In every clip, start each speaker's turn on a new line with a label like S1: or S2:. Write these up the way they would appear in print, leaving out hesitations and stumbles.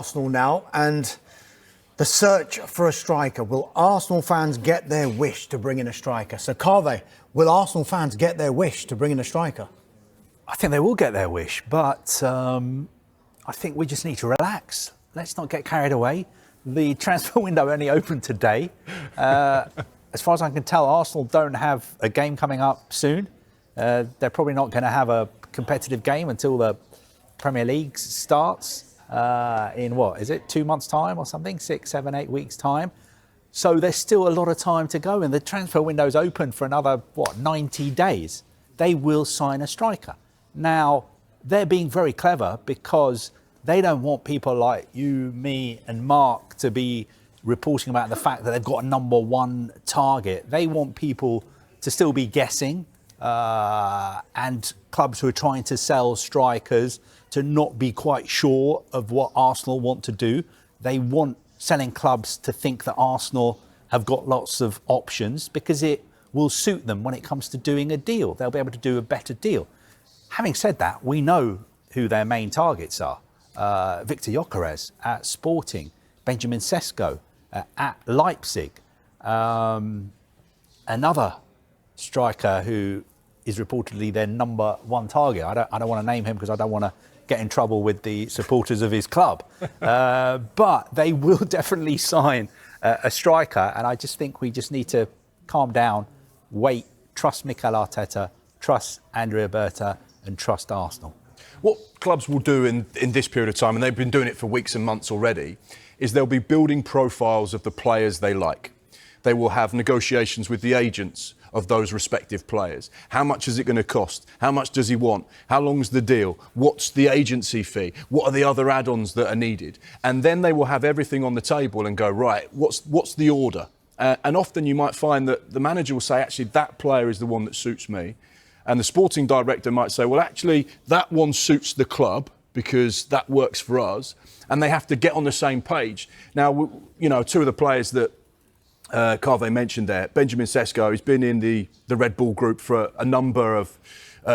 S1: Arsenal now, and the search for a striker. Will Arsenal fans get their wish to bring in a striker? So, Carve, will Arsenal fans get their wish to bring in a striker?
S2: I think they will get their wish, but I think we just need to relax. Let's not get carried away. The transfer window only opened today. As far as I can tell, Arsenal don't have a game coming up soon. They're probably not going to have a competitive game until the Premier League starts in, 2 months' time or something? 6, 7, 8 weeks' time. So there's still a lot of time to go, and the transfer window's open for another, 90 days. They will sign a striker. Now, they're being very clever because they don't want people like you, me and Mark to be reporting about the fact that they've got a number one target. They want people to still be guessing, and clubs who are trying to sell strikers to not be quite sure of what Arsenal want to do. They want selling clubs to think that Arsenal have got lots of options because it will suit them when it comes to doing a deal. They'll be able to do a better deal. Having said that, we know who their main targets are. Victor Gyokeres at Sporting, Benjamin Sesko at Leipzig. Another striker who is reportedly their number one target. I don't want to name him because I don't want to get in trouble with the supporters of his club. But they will definitely sign a striker, and I just think we just need to calm down, wait, trust Mikel Arteta, trust Andrea Berta, and trust Arsenal.
S3: What clubs will do in this period of time, and they've been doing it for weeks and months already, is they'll be building profiles of the players they like. They will have negotiations with the agents of those respective players. How much is it going to cost? How much does he want? How long's the deal? What's the agency fee? What are the other add-ons that are needed? And then they will have everything on the table and go, right, what's the order? And often you might find that the manager will say, actually, that player is the one that suits me. And the sporting director might say, well, actually, that one suits the club because that works for us. And they have to get on the same page. Now, two of the players that Carve mentioned there, Benjamin Sesko, he's been in the Red Bull group for a number of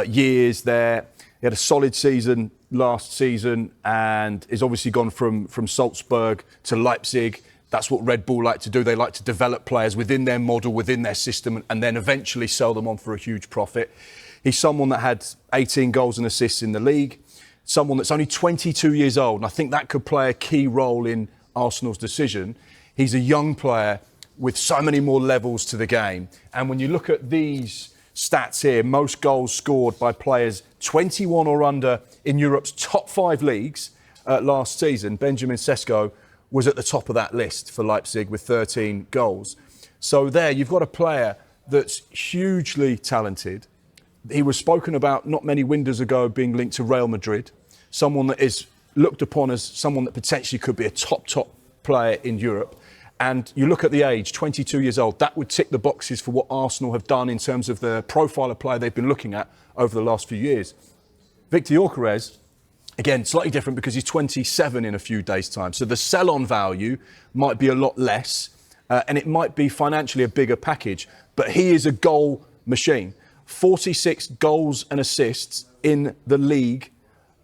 S3: years there. He had a solid season last season and is obviously gone from Salzburg to Leipzig. That's what Red Bull like to do. They like to develop players within their model, within their system, and then eventually sell them on for a huge profit. He's someone that had 18 goals and assists in the league, someone that's only 22 years old, and I think that could play a key role in Arsenal's decision. He's a young player with so many more levels to the game. And when you look at these stats here, most goals scored by players 21 or under in Europe's top 5 leagues last season, Benjamin Sesko was at the top of that list for Leipzig with 13 goals. So there, you've got a player that's hugely talented. He was spoken about not many windows ago being linked to Real Madrid, someone that is looked upon as someone that potentially could be a top player in Europe. And you look at the age, 22 years old, that would tick the boxes for what Arsenal have done in terms of the profile of player they've been looking at over the last few years. Victor Gyokeres, again, slightly different because he's 27 in a few days' time. So the sell-on value might be a lot less, and it might be financially a bigger package. But he is a goal machine. 46 goals and assists in the league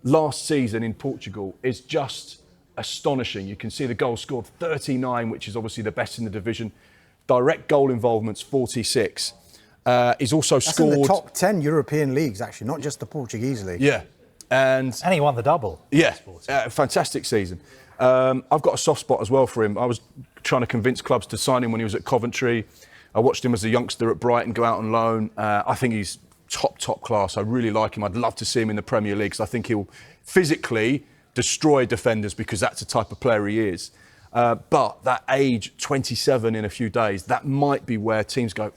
S3: last season in Portugal is just astonishing. You can see the goals scored 39, which is obviously the best in the division. Direct goal involvements 46. He's also scored
S1: in the top 10 European leagues, actually, not just the Portuguese league.
S3: Yeah, and
S2: he won the double.
S3: Yeah, fantastic season. I've got a soft spot as well for him. I was trying to convince clubs to sign him when he was at Coventry. I watched him as a youngster at Brighton go out on loan. I think he's top class. I really like him. I'd love to see him in the Premier League because I think he'll physically destroy defenders because that's the type of player he is. But that age, 27 in a few days, that might be where teams go,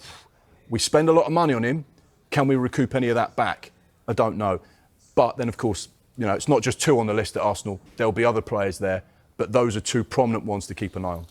S3: we spend a lot of money on him. Can we recoup any of that back? I don't know. But then, of course, it's not just 2 on the list at Arsenal. There'll be other players there. But those are 2 prominent ones to keep an eye on.